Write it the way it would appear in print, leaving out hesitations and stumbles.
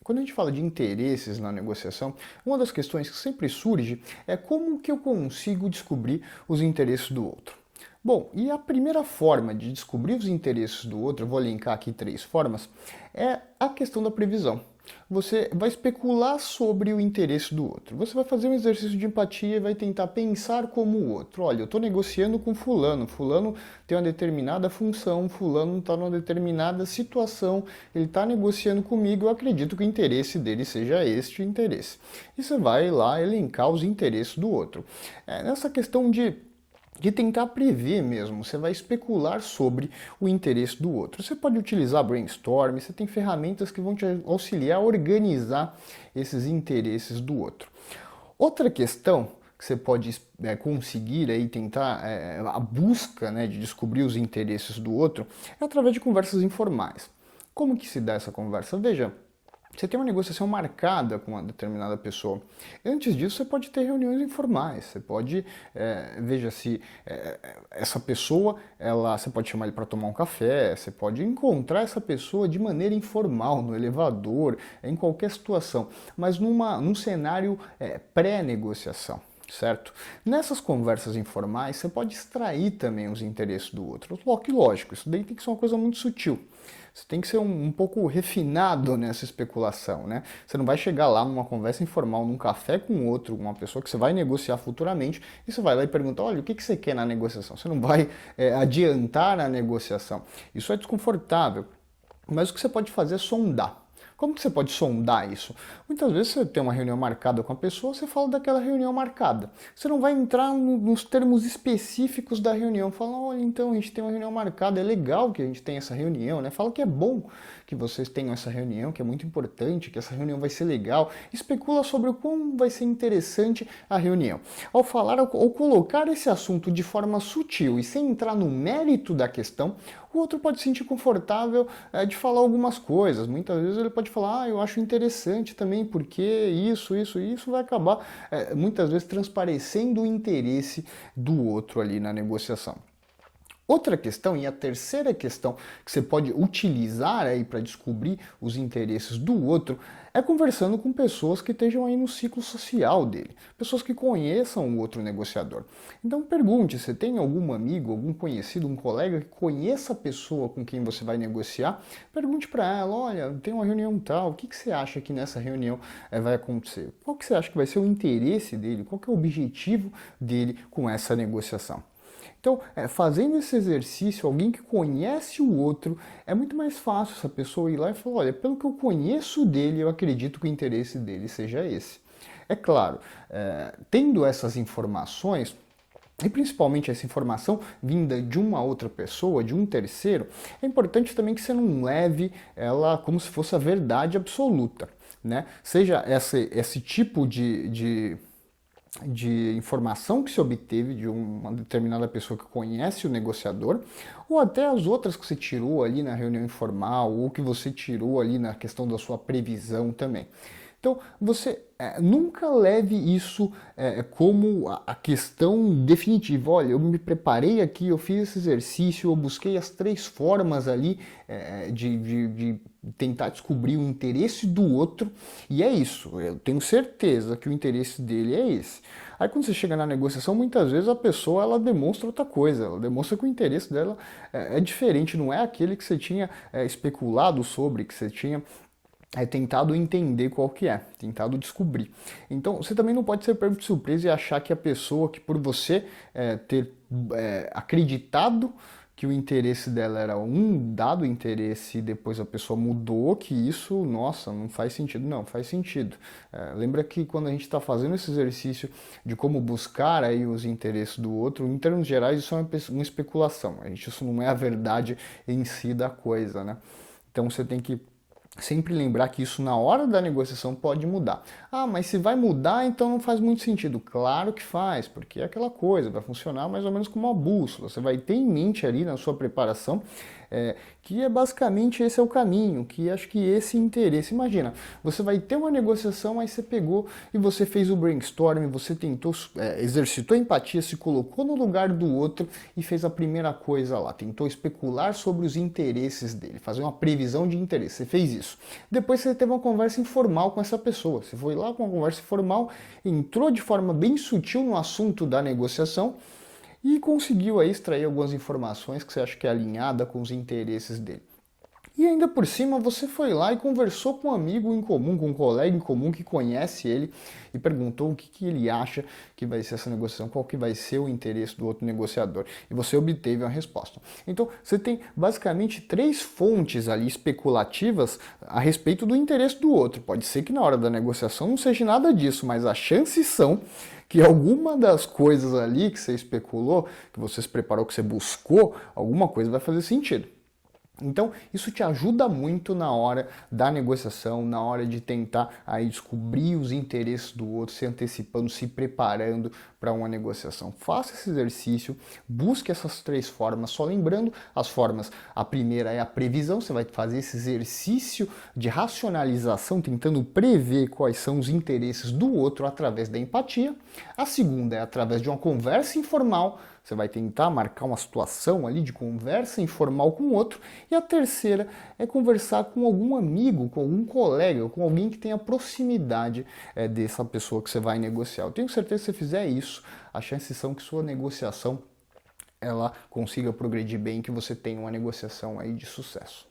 Quando a gente fala de interesses na negociação, uma das questões que sempre surge é como que eu consigo descobrir os interesses do outro. Bom, e a primeira forma de descobrir os interesses do outro, eu vou elencar aqui 3 formas, é a questão da previsão. Você vai especular sobre o interesse do outro. Você vai fazer um exercício de empatia e vai tentar pensar como o outro. Olha, eu estou negociando com fulano. Fulano tem uma determinada função, fulano está numa determinada situação, ele está negociando comigo, eu acredito que o interesse dele seja este interesse. E você vai lá elencar os interesses do outro. Nessa questão de tentar prever mesmo, você vai especular sobre o interesse do outro. Você pode utilizar brainstorm, você tem ferramentas que vão te auxiliar a organizar esses interesses do outro. Outra questão que você pode conseguir aí tentar a busca, né, de descobrir os interesses do outro é através de conversas informais. Como que se dá essa conversa? Veja, você tem uma negociação marcada com uma determinada pessoa. Antes disso, você pode ter reuniões informais. Você pode, veja se essa pessoa, você pode chamar ele para tomar um café, você pode encontrar essa pessoa de maneira informal, no elevador, em qualquer situação, mas num cenário pré-negociação. Certo? Nessas conversas informais, você pode extrair também os interesses do outro. Lógico, isso daí tem que ser uma coisa muito sutil. Você tem que ser um pouco refinado nessa especulação, né? Você não vai chegar lá numa conversa informal, num café com outro, uma pessoa que você vai negociar futuramente, e você vai lá e pergunta, olha, o que você quer na negociação? Você não vai adiantar a negociação. Isso é desconfortável, mas o que você pode fazer é sondar. Como que você pode sondar isso? Muitas vezes você tem uma reunião marcada com a pessoa, você fala daquela reunião marcada. Você não vai entrar nos termos específicos da reunião. Fala, olha, então a gente tem uma reunião marcada, é legal que a gente tenha essa reunião, né? Fala que é bom que vocês tenham essa reunião, que é muito importante, que essa reunião vai ser legal. Especula sobre o quão vai ser interessante a reunião. Ao falar, ao colocar esse assunto de forma sutil e sem entrar no mérito da questão, o outro pode se sentir confortável de falar algumas coisas. Muitas vezes ele pode falar, eu acho interessante também, porque isso vai acabar muitas vezes transparecendo o interesse do outro ali na negociação. Outra questão, e a terceira questão que você pode utilizar aí para descobrir os interesses do outro, é conversando com pessoas que estejam aí no ciclo social dele, pessoas que conheçam o outro negociador. Então pergunte, você tem algum amigo, algum conhecido, um colega que conheça a pessoa com quem você vai negociar? Pergunte para ela, olha, tem uma reunião tal, o que você acha que nessa reunião vai acontecer? Qual que você acha que vai ser o interesse dele? Qual que é o objetivo dele com essa negociação? Então, fazendo esse exercício, alguém que conhece o outro, é muito mais fácil essa pessoa ir lá e falar, olha, pelo que eu conheço dele, eu acredito que o interesse dele seja esse. É claro, tendo essas informações, e principalmente essa informação vinda de uma outra pessoa, de um terceiro, é importante também que você não leve ela como se fosse a verdade absoluta, né? Seja esse tipo de informação que se obteve de uma determinada pessoa que conhece o negociador, ou até as outras que você tirou ali na reunião informal, ou que você tirou ali na questão da sua previsão também. Então, você nunca leve isso como a questão definitiva. Olha, eu me preparei aqui, eu fiz esse exercício, eu busquei as 3 formas ali de tentar descobrir o interesse do outro, e é isso. Eu tenho certeza que o interesse dele é esse. Aí quando você chega na negociação, muitas vezes a pessoa ela demonstra outra coisa, ela demonstra que o interesse dela é diferente, não é aquele que você tinha especulado sobre, que você tinha tentado entender qual que é, tentado descobrir. Então, você também não pode ser pego de surpresa e achar que a pessoa que por você ter acreditado que o interesse dela era um dado interesse e depois a pessoa mudou, que isso, nossa, não faz sentido. Não, faz sentido. Lembra que quando a gente está fazendo esse exercício de como buscar aí os interesses do outro, em termos gerais isso é uma especulação. Isso não é a verdade em si da coisa, né? Então você tem que sempre lembrar que isso na hora da negociação pode mudar. Ah, mas se vai mudar, então não faz muito sentido. Claro que faz, porque é aquela coisa, vai funcionar mais ou menos como uma bússola. Você vai ter em mente ali na sua preparação que é basicamente esse é o caminho, que acho que esse interesse. Imagina, você vai ter uma negociação, aí você pegou e você fez o brainstorming, você tentou, exercitou empatia, se colocou no lugar do outro e fez a primeira coisa lá, tentou especular sobre os interesses dele, fazer uma previsão de interesse, você fez isso. Depois você teve uma conversa informal com essa pessoa, você foi lá com uma conversa informal, entrou de forma bem sutil no assunto da negociação e conseguiu aí extrair algumas informações que você acha que é alinhada com os interesses dele. E ainda por cima você foi lá e conversou com um amigo em comum, com um colega em comum que conhece ele e perguntou o que ele acha que vai ser essa negociação, qual que vai ser o interesse do outro negociador. E você obteve uma resposta. Então você tem basicamente 3 fontes ali especulativas a respeito do interesse do outro. Pode ser que na hora da negociação não seja nada disso, mas as chances são que alguma das coisas ali que você especulou, que você se preparou, que você buscou, alguma coisa vai fazer sentido. Então, isso te ajuda muito na hora da negociação, na hora de tentar aí descobrir os interesses do outro, se antecipando, se preparando para uma negociação. Faça esse exercício, busque essas 3 formas, só lembrando as formas. A primeira é a previsão, você vai fazer esse exercício de racionalização, tentando prever quais são os interesses do outro através da empatia. A segunda é através de uma conversa informal. Você vai tentar marcar uma situação ali de conversa informal com o outro. E a terceira é conversar com algum amigo, com algum colega, com alguém que tenha proximidade dessa pessoa que você vai negociar. Eu tenho certeza que se você fizer isso, as chances são que sua negociação ela consiga progredir bem, que você tenha uma negociação aí de sucesso.